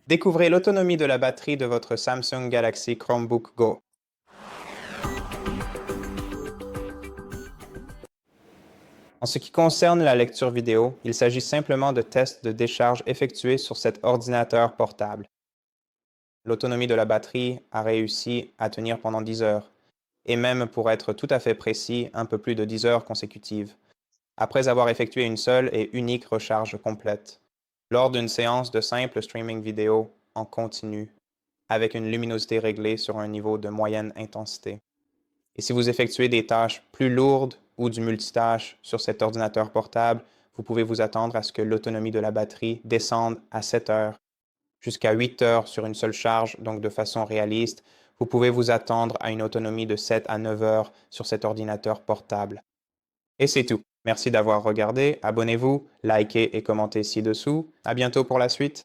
Découvrez l'autonomie de la batterie de votre Samsung Galaxy Chromebook Go. En ce qui concerne la lecture vidéo, il s'agit simplement de tests de décharge effectués sur cet ordinateur portable. L'autonomie de la batterie a réussi à tenir pendant 10 heures, et même pour être tout à fait précis, un peu plus de 10 heures consécutives, après avoir effectué une seule et unique recharge complète, lors d'une séance de simple streaming vidéo en continu, avec une luminosité réglée sur un niveau de moyenne intensité. Et si vous effectuez des tâches plus lourdes ou du multitâche sur cet ordinateur portable, vous pouvez vous attendre à ce que l'autonomie de la batterie descende à 7 heures, jusqu'à 8 heures sur une seule charge, donc de façon réaliste. Vous pouvez vous attendre à une autonomie de 7 à 9 heures sur cet ordinateur portable. Et c'est tout. Merci d'avoir regardé. Abonnez-vous, likez et commentez ci-dessous. À bientôt pour la suite.